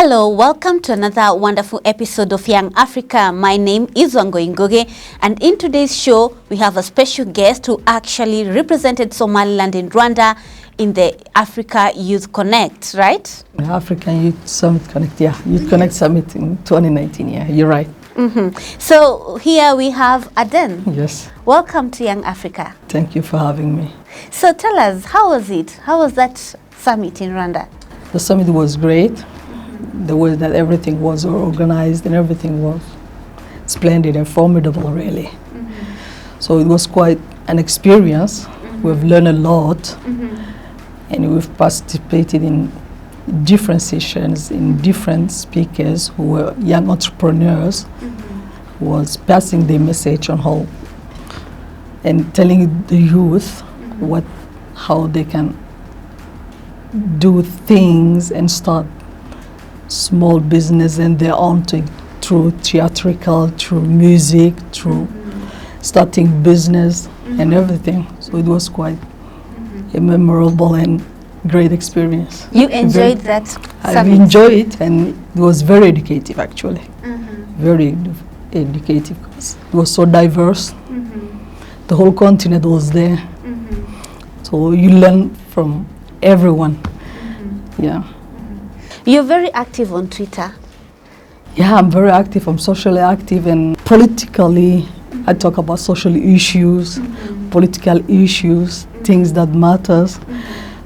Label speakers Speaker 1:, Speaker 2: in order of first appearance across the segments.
Speaker 1: Hello, welcome to another wonderful episode of Young Africa. My name is Ngugi, and in today's show, we have a special guest who actually represented Somaliland in Rwanda in the Africa YouthConnekt, right?
Speaker 2: African Youth Summit Connect, yeah. YouthConnekt Summit in 2019, yeah, you're right.
Speaker 1: So here we have Adan.
Speaker 2: Yes.
Speaker 1: Welcome to Young Africa.
Speaker 2: Thank you for having me.
Speaker 1: So tell us, how was it? How was that summit in Rwanda?
Speaker 2: The summit was great. The way that everything was organized and everything was splendid and formidable, really. So it was quite an experience. We've learned a lot, and we've participated in different sessions, in different speakers who were young entrepreneurs, who was passing their message on how and telling the youth how they can do things and start small business and their own thing through theatrical, through music, through starting business and everything. So it was quite a memorable and great experience.
Speaker 1: You enjoyed that summit?
Speaker 2: I enjoyed it, and it was very educative actually. Very educative because it was so diverse. The whole continent was there. So you learn from everyone. Yeah.
Speaker 1: You're very active on Twitter.
Speaker 2: Yeah, I'm very active. I'm socially active, and politically I talk about social issues, political issues, things that matters.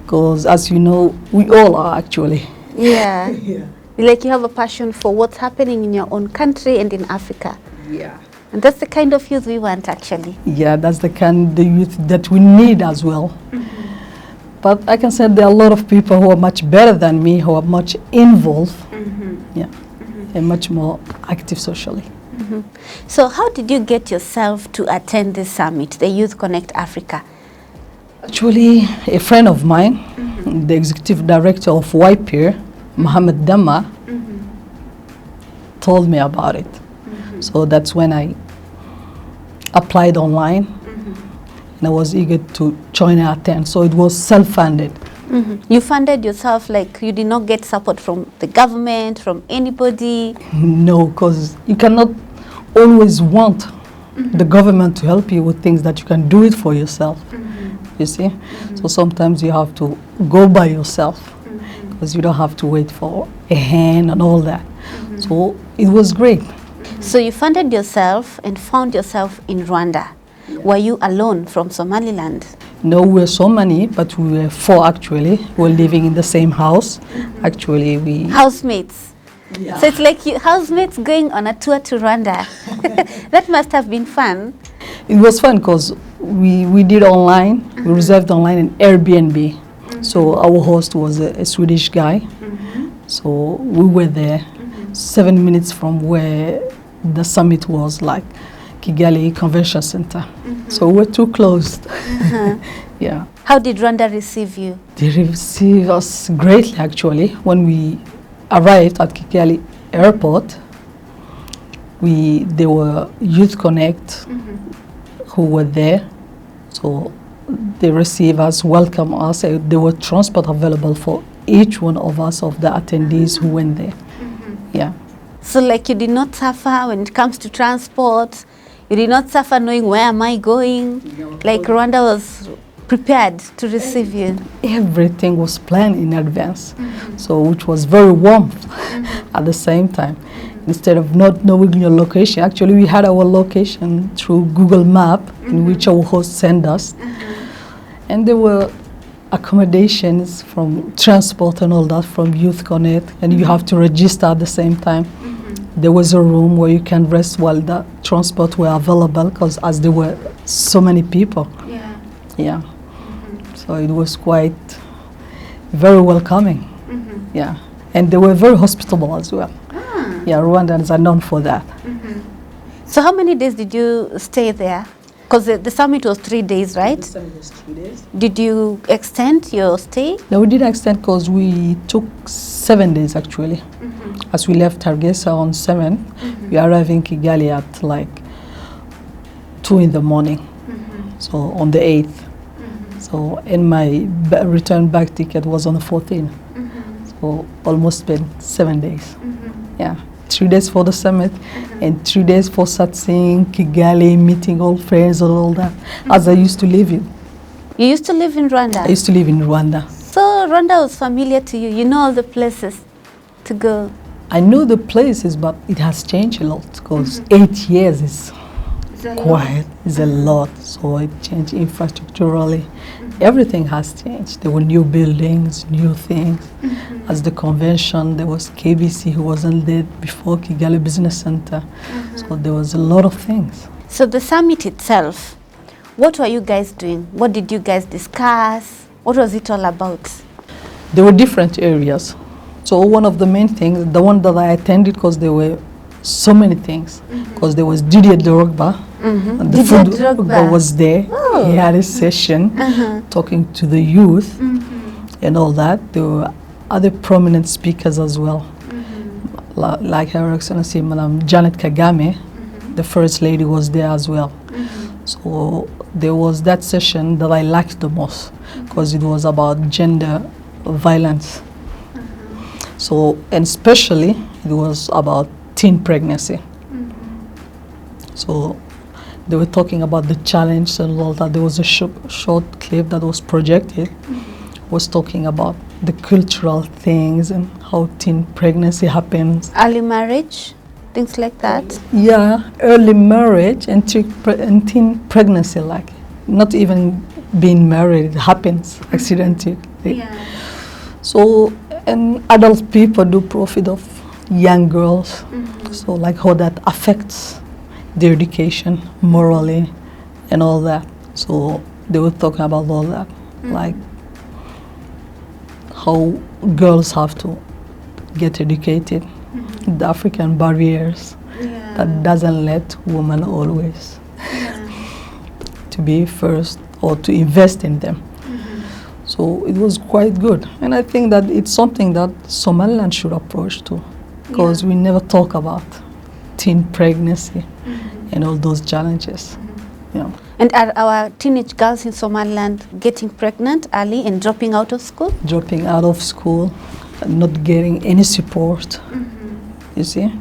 Speaker 2: Because as you know, we all are actually.
Speaker 1: Yeah. Like you have a passion for what's happening in your own country and in Africa.
Speaker 2: Yeah.
Speaker 1: And that's the kind of youth we want actually.
Speaker 2: Yeah, that's the kind of youth that we need as well. But I can say there are a lot of people who are much better than me, who are much involved, and much more active socially.
Speaker 1: So how did you get yourself to attend this summit, the YouthConnekt Africa?
Speaker 2: Actually, a friend of mine, the executive director of YPIR, Mohammed Dama, told me about it. So that's when I applied online. And I was eager to join and attend. So it was self-funded.
Speaker 1: You funded yourself, like you did not get support from the government, from anybody?
Speaker 2: No, because you cannot always want the government to help you with things that you can do it for yourself. You see? So sometimes you have to go by yourself because you don't have to wait for a hand and all that. So it was great.
Speaker 1: So you funded yourself and found yourself in Rwanda. Were you alone from Somaliland?
Speaker 2: No, we were so many, but we were four actually. We were living in the same house. Actually, we...
Speaker 1: Housemates.
Speaker 2: Yeah.
Speaker 1: So it's like you housemates going on a tour to Rwanda. That must have been fun.
Speaker 2: It was fun because we did online. We reserved online in Airbnb. So our host was a Swedish guy. So we were there 7 minutes from where the summit was, like Kigali Convention Center. So we're too close. Yeah.
Speaker 1: How did Rwanda receive you?
Speaker 2: They received us greatly actually. When we arrived at Kigali airport, there were YouthConnekt who were there. So they received us, welcomed us. There were transport available for each one of us, of the attendees who went there. Yeah.
Speaker 1: So like you did not suffer when it comes to transport? You did not suffer knowing where am I going? Like Rwanda was prepared to receive you?
Speaker 2: Everything was planned in advance, so which was very warm at the same time. Instead of not knowing your location, actually we had our location through Google Map, in which our host sent us. And there were accommodations from transport and all that from YouthConnekt, and you have to register at the same time. There was a room where you can rest while the transport were available, because as there were so many people. Yeah. So it was quite very welcoming. Yeah. And they were very hospitable as well. Yeah, Rwandans are known for that.
Speaker 1: So how many days did you stay there? Because the summit was 3 days, right?
Speaker 2: The summit was 3 days.
Speaker 1: Did you extend your stay?
Speaker 2: No, we didn't extend because we took 7 days actually. As we left Hargeisa on 7th, we arrived in Kigali at like 2 in the morning. So on the 8th. So and my return back ticket was on the 14th. So for almost spent 7 days. Yeah, 3 days for the summit and 3 days for sightseeing, Kigali, meeting old friends and all that, as I used to live in.
Speaker 1: You used to live in Rwanda?
Speaker 2: I used to live in Rwanda.
Speaker 1: So Rwanda was familiar to you. You know all the places to go.
Speaker 2: I know the places, but it has changed a lot because 8 years is quiet, is a lot. So it changed infrastructurally. Everything has changed. There were new buildings, new things. As the convention, there was KBC who wasn't there before, Kigali Business Center. So there was a lot of things.
Speaker 1: So the summit itself, what were you guys doing? What did you guys discuss? What was it all about?
Speaker 2: There were different areas. So one of the main things, the one that I attended, because there were so many things, because there was Didier Drogba, and the
Speaker 1: Didier
Speaker 2: food
Speaker 1: Drogba
Speaker 2: was there.
Speaker 1: Oh.
Speaker 2: He had a session talking to the youth and all that. There were other prominent speakers as well, like Her Excellency Madam Janet Kagame, the First Lady was there as well. So there was that session that I liked the most, because it was about gender violence. So, and especially it was about teen pregnancy. So they were talking about the challenge and all that. There was a short clip that was projected, was talking about the cultural things and how teen pregnancy happens.
Speaker 1: Early marriage, things like that?
Speaker 2: Yeah, early marriage and teen pregnancy, like not even being married, it happens accidentally.
Speaker 1: Yeah.
Speaker 2: So, and adult people do profit of young girls. So like how that affects their education morally and all that. So they were talking about all that, like how girls have to get educated, the African barriers that doesn't let women always to be first or to invest in them. So it was quite good. And I think that it's something that Somaliland should approach to, because we never talk about teen pregnancy and all those challenges. Yeah.
Speaker 1: And are our teenage girls in Somaliland getting pregnant early and dropping out of school?
Speaker 2: Dropping out of school, not getting any support, you see,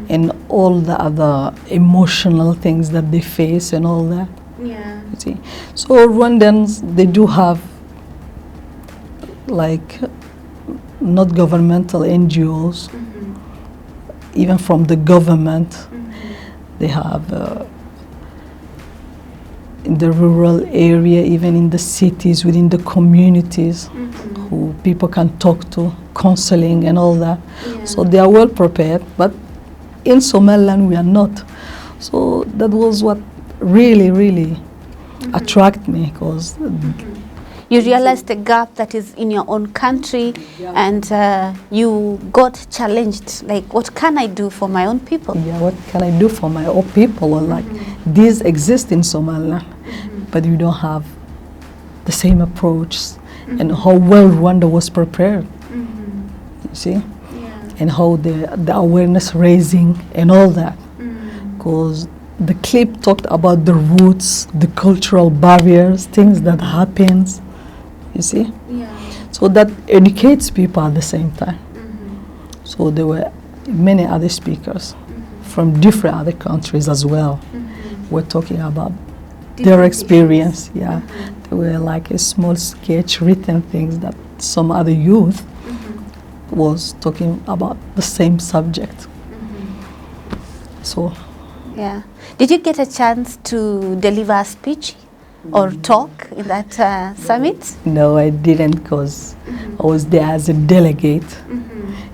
Speaker 2: and all the other emotional things that they face and all that.
Speaker 1: Yeah.
Speaker 2: You see. So Rwandans, they do have like not governmental NGOs, even from the government. They have in the rural area, even in the cities, within the communities, who people can talk to, counseling and all that. So they are well prepared, but in Somaliland we are not. So that was what really attracted me, because
Speaker 1: you realized the gap that is in your own country, and you got challenged, like, what can I do for my own people?
Speaker 2: Yeah, what can I do for my own people? Or like, these exist in Somaliland, but you don't have the same approach, and how well Rwanda was prepared, you see, and how the awareness raising and all that, because the clip talked about the roots, the cultural barriers, things that happens, you see. So that educates people at the same time. So there were many other speakers from different other countries as well. We're talking about their experience. Yeah, there were like a small sketch, written things that some other youth was talking about the same subject. So.
Speaker 1: Yeah. Did you get a chance to deliver a speech or talk in that summit?
Speaker 2: No, I didn't, because I was there as a delegate.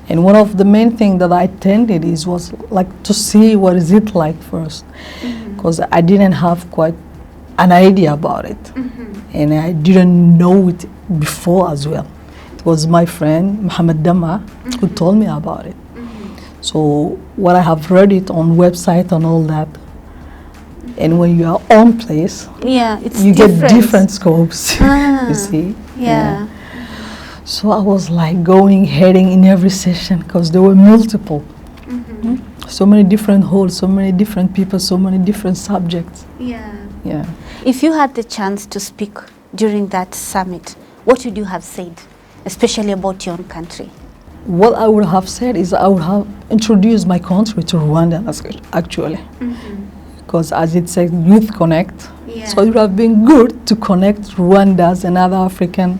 Speaker 2: And one of the main things that I attended was like to see what is it like first, because I didn't have quite an idea about it, and I didn't know it before as well. It was my friend Muhammad Dama who told me about it. So what I have read it on website and all that, and when you are on place, you get different scopes. You see.
Speaker 1: Yeah.
Speaker 2: So I was like heading in every session, because there were multiple, so many different halls, so many different people, so many different subjects. Yeah.
Speaker 1: If you had the chance to speak during that summit, what would you have said, especially about your own country?
Speaker 2: what I would have said is I would have introduced my country to Rwanda actually. Because as it says, YouthConnekt.
Speaker 1: Yeah.
Speaker 2: So it would have been good to connect Rwandans and other African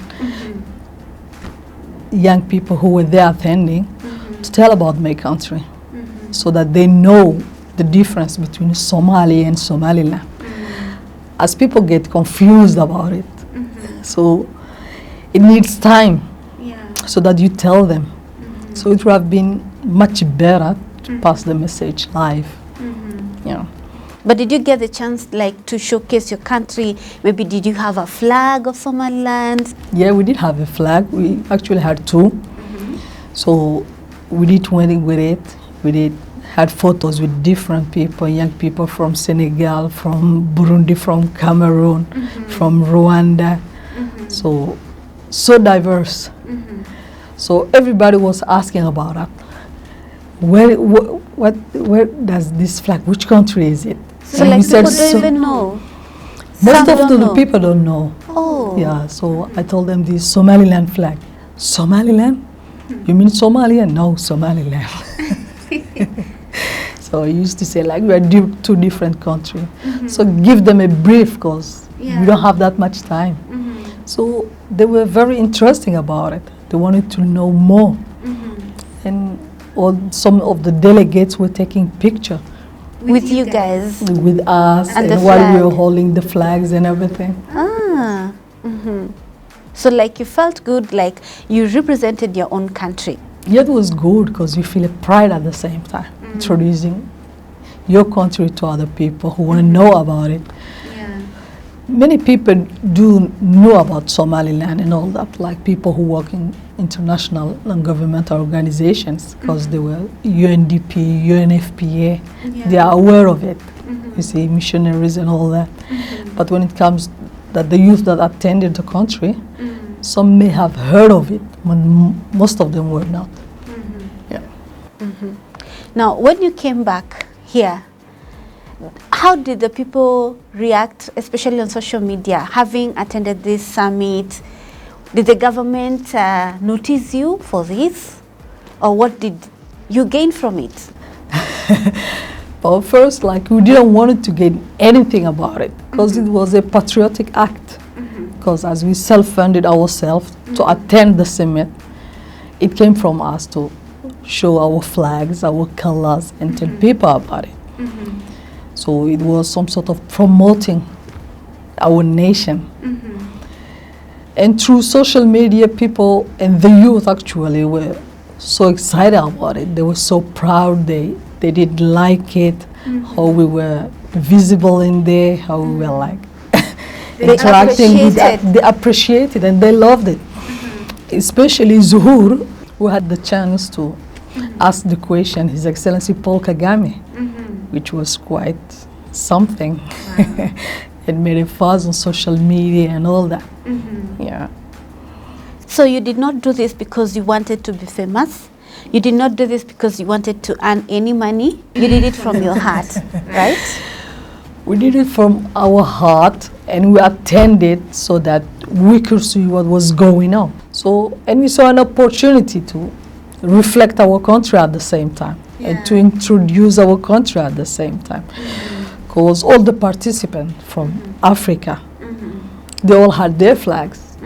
Speaker 2: young people who were there attending to tell about my country so that they know the difference between Somalia and Somaliland. As people get confused about it. So it needs time so that you tell them. So it would have been much better to pass the message live. Yeah.
Speaker 1: But did you get the chance like to showcase your country? Maybe did you have a flag of Somaliland?
Speaker 2: Yeah, we did have a flag. We actually had two. So we did went with it. We had photos with different people, young people from Senegal, from Burundi, from Cameroon, from Rwanda. So diverse. So everybody was asking about it. Where does this flag, which country is it?
Speaker 1: So like people don't even know.
Speaker 2: Most of the people don't know.
Speaker 1: Oh.
Speaker 2: Yeah, so I told them this Somaliland flag. Somaliland? You mean Somalia? No, Somaliland. So I used to say like we are two different countries. So give them a brief because we don't have that much time. So they were very interesting about it. They wanted to know more. And some of the delegates were taking pictures.
Speaker 1: With you guys?
Speaker 2: With us, and while we were holding the flags and everything.
Speaker 1: Ah. So like you felt good, like you represented your own country.
Speaker 2: Yeah, it was good because you feel a pride at the same time. Introducing your country to other people who want to know about it. Many people do know about Somaliland and all that, like people who work in international non-governmental organizations, because they were UNDP, UNFPA, they are aware of it. You see, missionaries and all that. But when it comes that the youth that attended the country, some may have heard of it, but most of them were not. Yeah.
Speaker 1: Now, when you came back here, how did the people react, especially on social media, having attended this summit? Did the government notice you for this? Or what did you gain from it?
Speaker 2: Well, first, like, we didn't want to gain anything about it because it was a patriotic act. Because as we self-funded ourselves to attend the summit, it came from us to show our flags, our colors, and tell people about it. So it was some sort of promoting our nation. And through social media, people and the youth actually were so excited about it. They were so proud. They did like it, how we were visible in there, how we were like interacting with that. They appreciated and they loved it. Especially Zuhur, who had the chance to ask the question, His Excellency Paul Kagame, which was quite something. It made a fuss on social media and all that. Yeah.
Speaker 1: So you did not do this because you wanted to be famous? You did not do this because you wanted to earn any money? You did it from your heart, right?
Speaker 2: We did it from our heart, and we attended so that we could see what was going on. So, and we saw an opportunity to reflect our country at the same time, and to introduce our country at the same time. Because all the participants from Africa, they all had their flags,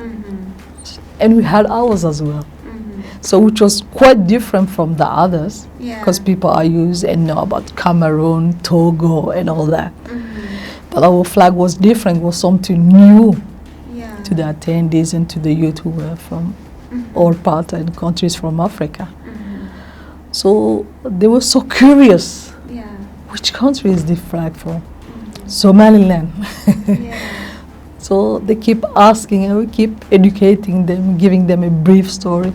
Speaker 2: and we had ours as well. So which was quite different from the others, because people are used and know about Cameroon, Togo, and all that. But our flag was different, was something new to the attendees and to the youth who were from all parts and countries from Africa. So they were so curious. Which country is the flag from? Somaliland. So they keep asking, and we keep educating them, giving them a brief story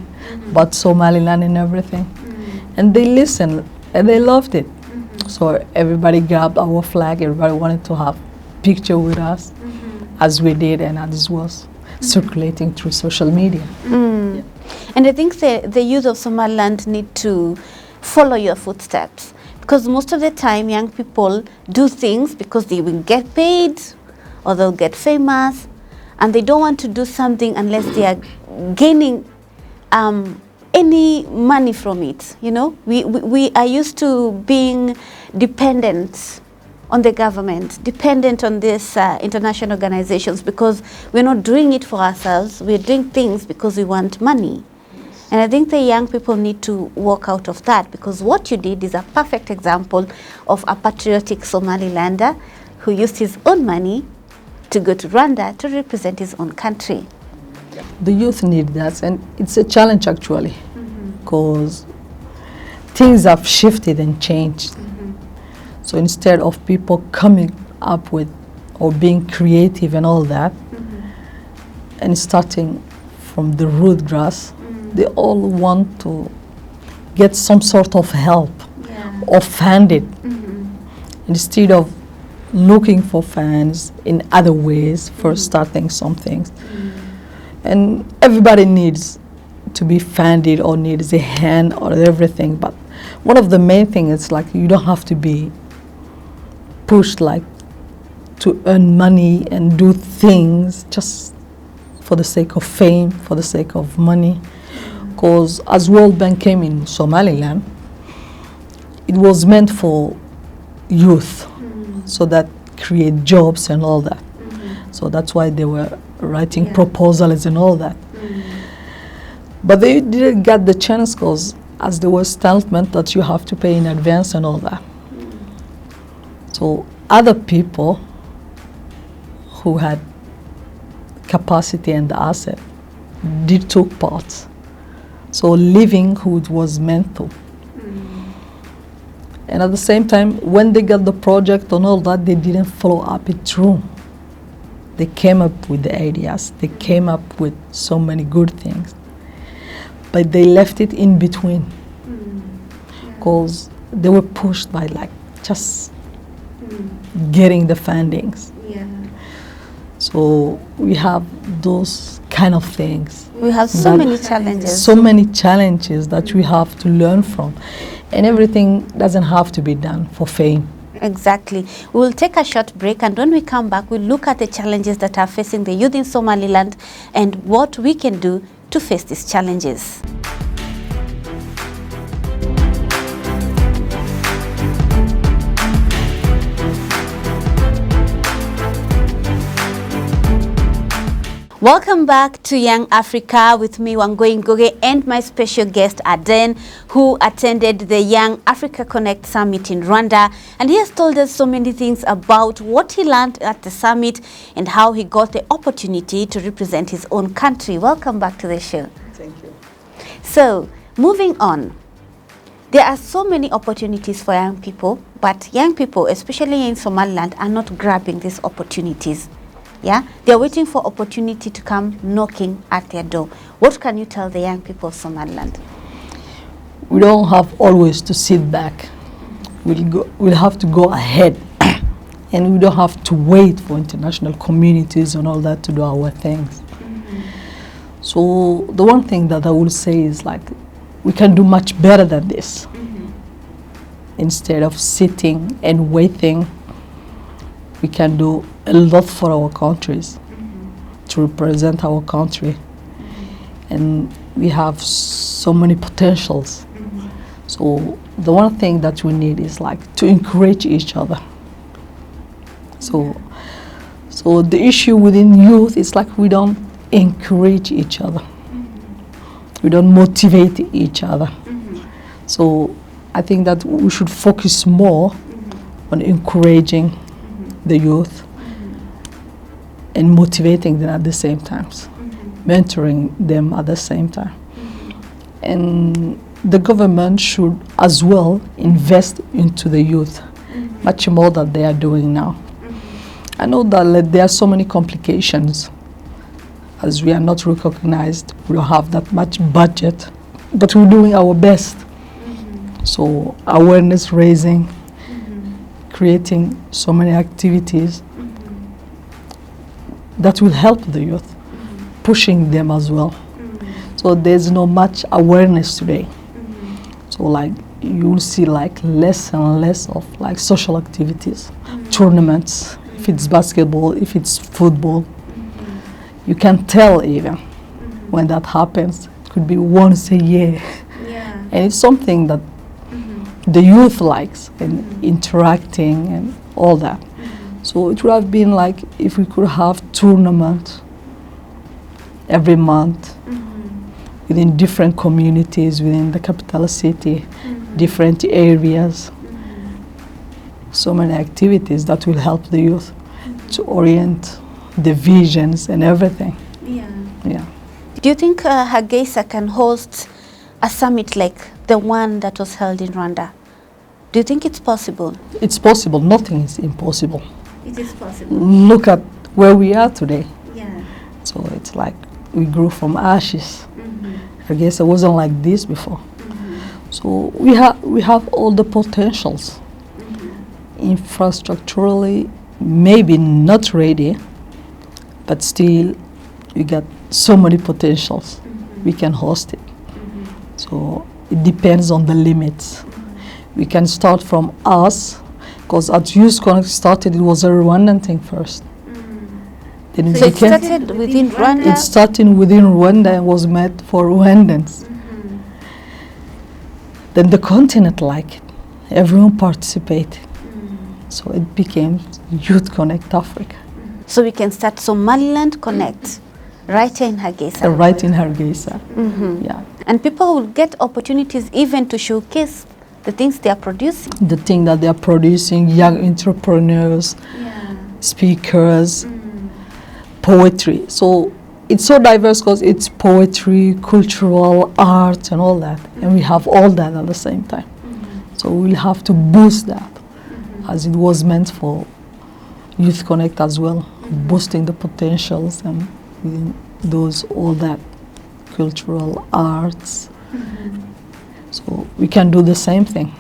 Speaker 2: about Somaliland and everything. And they listened and they loved it. So everybody grabbed our flag, everybody wanted to have a picture with us, as we did, and as was circulating through social media.
Speaker 1: And I think the youth of Somaliland need to follow your footsteps. Because most of the time, young people do things because they will get paid or they'll get famous, and they don't want to do something unless they are gaining any money from it. You know, we are used to being dependent on the government, dependent on these international organizations, because we're not doing it for ourselves. We're doing things because we want money. And I think the young people need to walk out of that, because what you did is a perfect example of a patriotic Somalilander who used his own money to go to Rwanda to represent his own country.
Speaker 2: The youth need that, and it's a challenge actually, because things have shifted and changed. So instead of people coming up with or being creative and all that, and starting from the root grass, they all want to get some sort of help or fund it, instead of looking for funds in other ways for starting some things. And everybody needs to be funded or needs a hand or everything, but one of the main things is like you don't have to be pushed like to earn money and do things just for the sake of fame, for the sake of money. Because as World Bank came in Somaliland, it was meant for youth, so that create jobs and all that. So that's why they were writing proposals and all that. But they didn't get the chance, because as there was statement that you have to pay in advance and all that. So other people who had capacity and asset did took part. So livelihood was meant to. And at the same time, when they got the project and all that, they didn't follow up it through. They came up with the ideas. They came up with so many good things. But they left it in between. Because they were pushed by like just getting the fundings. So we have those kind of things.
Speaker 1: We have so many challenges.
Speaker 2: So many challenges that we have to learn from. And everything doesn't have to be done for fame.
Speaker 1: Exactly. We'll take a short break, and when we come back, we'll look at the challenges that are facing the youth in Somaliland and what we can do to face these challenges. Welcome back to Young Africa with me, Wangui Ngugi, and my special guest, Adan, who attended the Young Africa Connect Summit in Rwanda. And he has told us so many things about what he learned at the summit and how he got the opportunity to represent his own country. Welcome back to the show.
Speaker 2: Thank you.
Speaker 1: So, moving on. There are so many opportunities for young people, but young people, especially in Somaliland, are not grabbing these opportunities. Yeah, they're waiting for opportunity to come knocking at their door. What can you tell the young people of Somaliland?
Speaker 2: We don't have always to sit back. We'll have to go ahead, and we don't have to wait for international communities and all that to do our things. So the one thing that I will say is like we can do much better than this. Instead of sitting and waiting, we can do a lot for our countries, to represent our country. And we have so many potentials. So the one thing that we need is like to encourage each other. So the issue within youth is like we don't encourage each other. We don't motivate each other. So I think that we should focus more on encouraging the youth and motivating them at the same time, mentoring them at the same time. And the government should as well invest into the youth, much more than they are doing now. I know that there are so many complications, as we are not recognized, we don't have that much budget, but we're doing our best. So awareness raising, creating so many activities that will help the youth, pushing them as well. So there's no much awareness today. So like you'll see like less and less of like social activities, tournaments, if it's basketball, if it's football. You can tell even when that happens, could be once a year.
Speaker 1: Yeah.
Speaker 2: And it's something that the youth likes, and interacting and all that. So it would have been like if we could have tournaments every month within different communities within the capital city, different areas. So many activities that will help the youth to orient the visions and everything.
Speaker 1: Yeah.
Speaker 2: Yeah.
Speaker 1: Do you think Hargeisa can host a summit like the one that was held in Rwanda? Do you think it's possible?
Speaker 2: It's possible. Nothing is impossible.
Speaker 1: It is possible.
Speaker 2: Look at where we are today.
Speaker 1: Yeah.
Speaker 2: So it's like we grew from ashes. I guess it wasn't like this before. So we have all the potentials. Infrastructurally, maybe not ready, but still we got so many potentials. We can host it. So it depends on the limits. We can start from us, because at YouthConnekt started, it was a Rwandan thing first. Then
Speaker 1: So it started within Rwanda?
Speaker 2: It started within Rwanda and was meant for Rwandans. Then the continent liked it. Everyone participated. So it became YouthConnekt Africa.
Speaker 1: So we can start Somaliland Connect right here in Hargeisa.
Speaker 2: Right in Hargeisa. Yeah.
Speaker 1: And people will get opportunities even to showcase the things they are producing.
Speaker 2: The thing that they are producing, young entrepreneurs, speakers, poetry. So it's so diverse because it's poetry, cultural, art and all that. And we have all that at the same time. So we'll have to boost that as it was meant for YouthConnekt as well, boosting the potentials and within those, all that cultural arts. So we can do the same thing,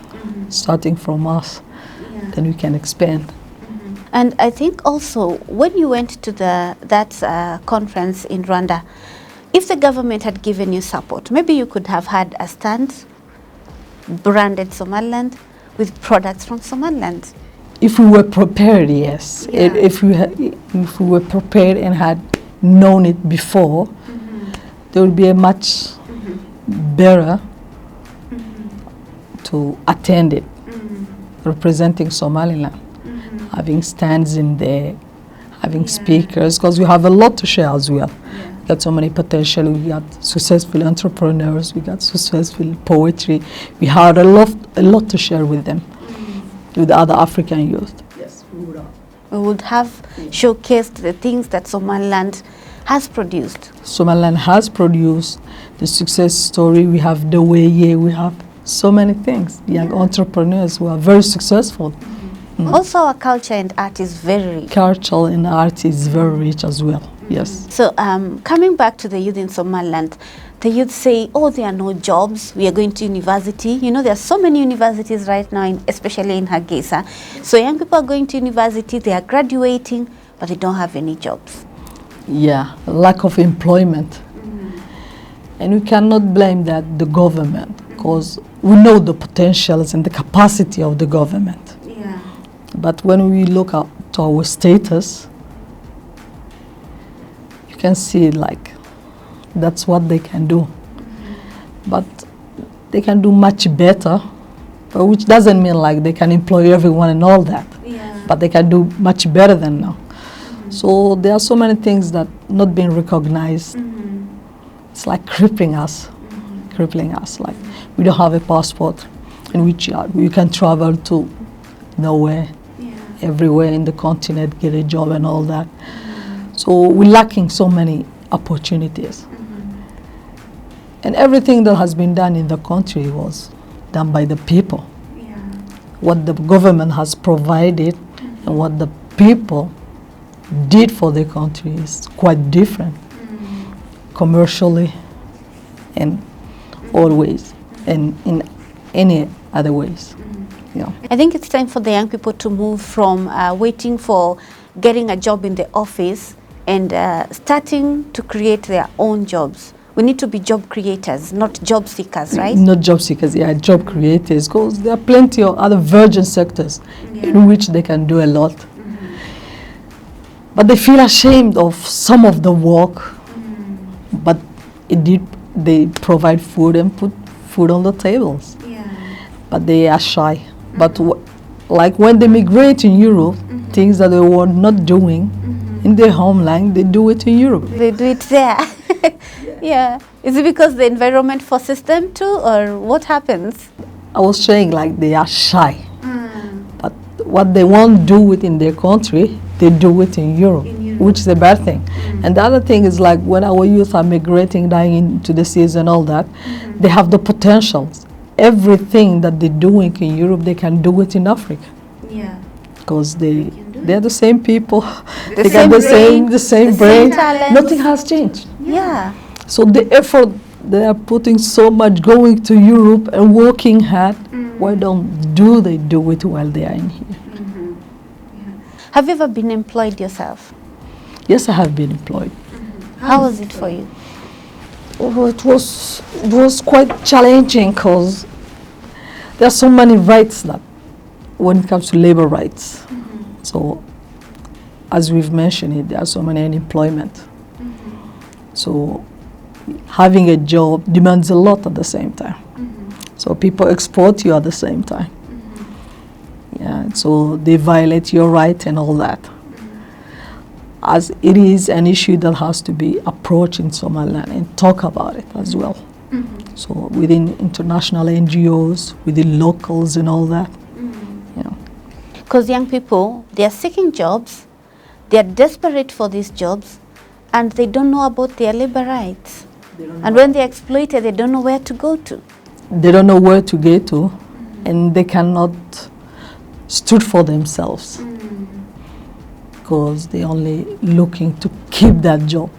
Speaker 2: starting from us, then we can expand.
Speaker 1: And I think also when you went to that conference in Rwanda, if the government had given you support, maybe you could have had a stand branded Somaliland with products from Somaliland.
Speaker 2: If we were prepared, yes.
Speaker 1: Yeah.
Speaker 2: If we were prepared and had known it before, there would be a much better to attend it, representing Somaliland, having stands in there, having speakers, because we have a lot to share as well. We got so many potential, we got successful entrepreneurs, we got successful poetry. We had a lot to share with them, with other African youth. Yes, we would have.
Speaker 1: We would have showcased the things that Somaliland has produced.
Speaker 2: Somaliland has produced the success story. We have the way, we have so many things. Young entrepreneurs who are very successful.
Speaker 1: Also, our culture and art is very rich.
Speaker 2: Culture and art is very rich as well. Yes.
Speaker 1: So coming back to the youth in Somaliland, the youth say, oh, there are no jobs, we are going to university. You know, there are so many universities right now, especially in Hargeisa. So young people are going to university, they are graduating, but they don't have any jobs.
Speaker 2: Yeah, lack of employment. And we cannot blame that the government, because we know the potentials and the capacity of the government.
Speaker 1: Yeah.
Speaker 2: But when we look at our status, you can see like that's what they can do. But they can do much better, but which doesn't mean like they can employ everyone and all that.
Speaker 1: Yeah.
Speaker 2: But they can do much better than now. So there are so many things that not being recognized. It's like crippling us. Like we don't have a passport in which you can travel to nowhere, everywhere in the continent, get a job and all that. So we're lacking so many opportunities. And everything that has been done in the country was done by the people. What the government has provided and what the people did for the country is quite different, commercially and always, and in any other ways. Yeah.
Speaker 1: I think it's time for the young people to move from waiting for getting a job in the office and starting to create their own jobs. We need to be job creators, not job seekers, right?
Speaker 2: Not job seekers, yeah, job creators, because there are plenty of other virgin sectors in which they can do a lot. But they feel ashamed of some of the work, but it they provide food and put food on the tables.
Speaker 1: Yeah.
Speaker 2: But they are shy. But like when they migrate in Europe, things that they were not doing in their homeland, they do it in Europe.
Speaker 1: They do it there. Yeah. Is it because the environment forces them to, or what happens?
Speaker 2: I was saying like they are shy. But what they won't do it in their country, they do it in Europe, which is a bad thing. And the other thing is like when our youth are migrating down into the seas and all that, they have the potentials. Everything that they're doing in Europe, they can do it in Africa.
Speaker 1: Yeah.
Speaker 2: Because they're the same people,
Speaker 1: The
Speaker 2: they
Speaker 1: same
Speaker 2: got
Speaker 1: brain,
Speaker 2: the same
Speaker 1: the
Speaker 2: brain.
Speaker 1: same talents.
Speaker 2: Nothing has changed.
Speaker 1: Yeah.
Speaker 2: So the effort they are putting so much going to Europe and working hard, why don't they do it while they are in here?
Speaker 1: Have you ever been employed yourself?
Speaker 2: Yes, I have been employed.
Speaker 1: How was it for you?
Speaker 2: Oh, it was quite challenging because there are so many rights that when it comes to labor rights. So as we've mentioned, there are so many unemployment. So having a job demands a lot at the same time. So people exploit you at the same time. Yeah, so they violate your right and all that. As it is an issue that has to be approached in Somaliland and talk about it as well. So within international NGOs, within locals and all that. Yeah.
Speaker 1: Because young people, they are seeking jobs, they are desperate for these jobs, and they don't know about their labor rights. And when they're exploited, they don't know where to go to.
Speaker 2: They don't know where to get to, and they cannot stood for themselves because they're only looking to keep that job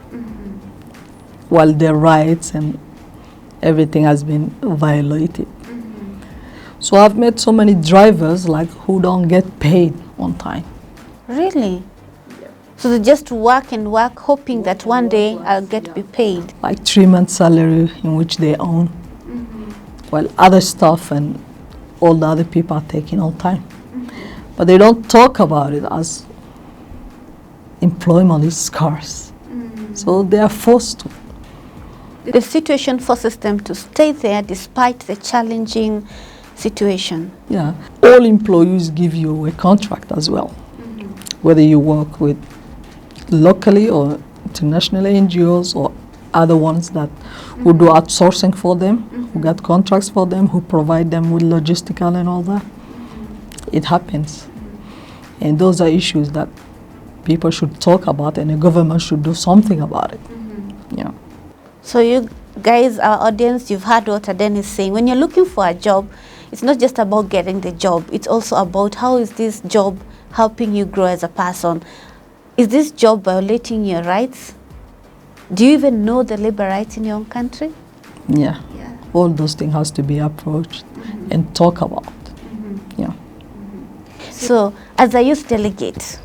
Speaker 2: while their rights and everything has been violated. So I've met so many drivers like who don't get paid on time.
Speaker 1: Really? So they just work and work, hoping that one day I'll get to be paid.
Speaker 2: Like 3 months salary in which they own, while other stuff and all the other people are taking on time. But they don't talk about it as employment is scarce. So they are forced to.
Speaker 1: The situation forces them to stay there despite the challenging situation.
Speaker 2: Yeah, all employees give you a contract as well, whether you work with locally or international NGOs or other ones that who do outsourcing for them, who get contracts for them, who provide them with logistical and all that. It happens. And those are issues that people should talk about and the government should do something about it. Yeah.
Speaker 1: So you guys, our audience, you've heard what Adan is saying. When you're looking for a job, it's not just about getting the job. It's also about how is this job helping you grow as a person. Is this job violating your rights? Do you even know the labor rights in your own country?
Speaker 2: Yeah. All those things has to be approached and talk about. Yeah.
Speaker 1: So as a youth delegate,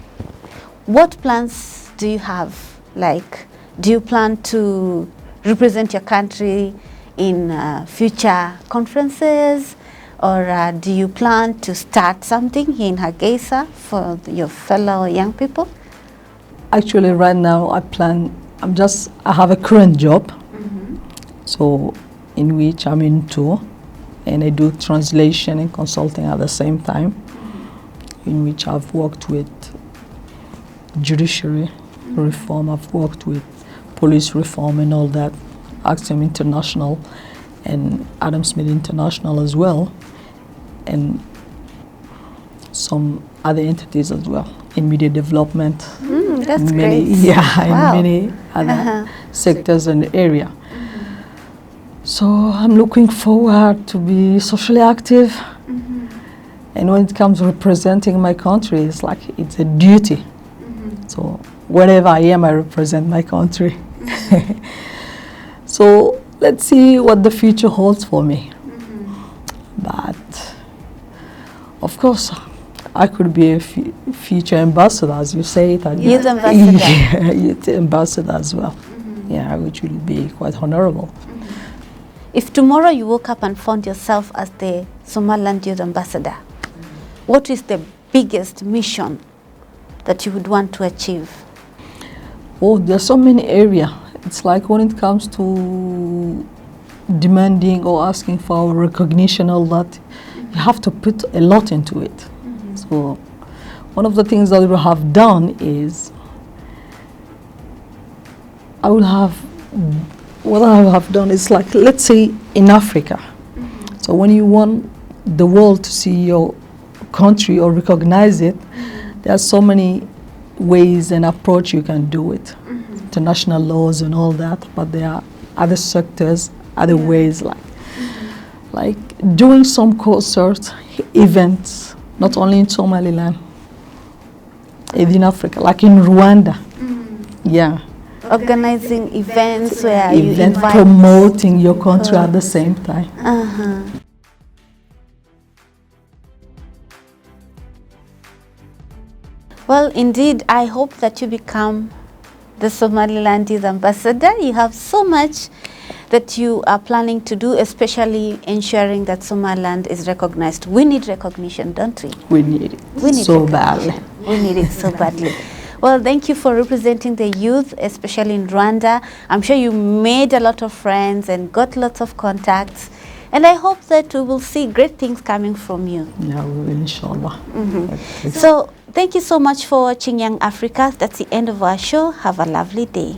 Speaker 1: what plans do you have? Like, do you plan to represent your country in future conferences? Or do you plan to start something here in Hargeisa for your fellow young people?
Speaker 2: Actually, right now I have a current job, so in which I'm into, and I do translation and consulting at the same time, in which I've worked with judiciary reform, I've worked with police reform and all that, Axiom International and Adam Smith International as well, and some other entities as well in media development.
Speaker 1: That's
Speaker 2: many,
Speaker 1: great.
Speaker 2: Yeah,
Speaker 1: Wow.
Speaker 2: in many other sectors in the area. So I'm looking forward to be socially active. And when it comes to representing my country, it's like it's a duty. So wherever I am, I represent my country. So let's see what the future holds for me. But of course, I could be a future ambassador, as you say it.
Speaker 1: Youth ambassador.
Speaker 2: Yeah, youth ambassador as well. Yeah, which will be quite honorable.
Speaker 1: If tomorrow you woke up and found yourself as the Somaliland Youth Ambassador, what is the biggest mission that you would want to achieve?
Speaker 2: Oh, there's so many areas. It's like when it comes to demanding or asking for recognition, all that. You have to put a lot into it. So one of the things that we have done is what I have done is, like, let's say in Africa. So when you want the world to see your country or recognize it, there are so many ways and approach you can do it. International laws and all that, but there are other sectors, other ways, like doing some concerts, events, not only in Somaliland, in Africa, like in Rwanda. Yeah.
Speaker 1: Organizing events where you invite,
Speaker 2: promoting your country at the same time.
Speaker 1: Well, indeed, I hope that you become the Somaliland Youth Ambassador. You have so much that you are planning to do, especially ensuring that Somaliland is recognized. We need recognition, don't we?
Speaker 2: We need it.
Speaker 1: We need
Speaker 2: so badly.
Speaker 1: We need it so badly. Well, thank you for representing the youth, especially in Rwanda. I'm sure you made a lot of friends and got lots of contacts. And I hope that we will see great things coming from you.
Speaker 2: Yeah, we will, inshallah.
Speaker 1: So, thank you so much for watching Young Africa. That's the end of our show. Have a lovely day.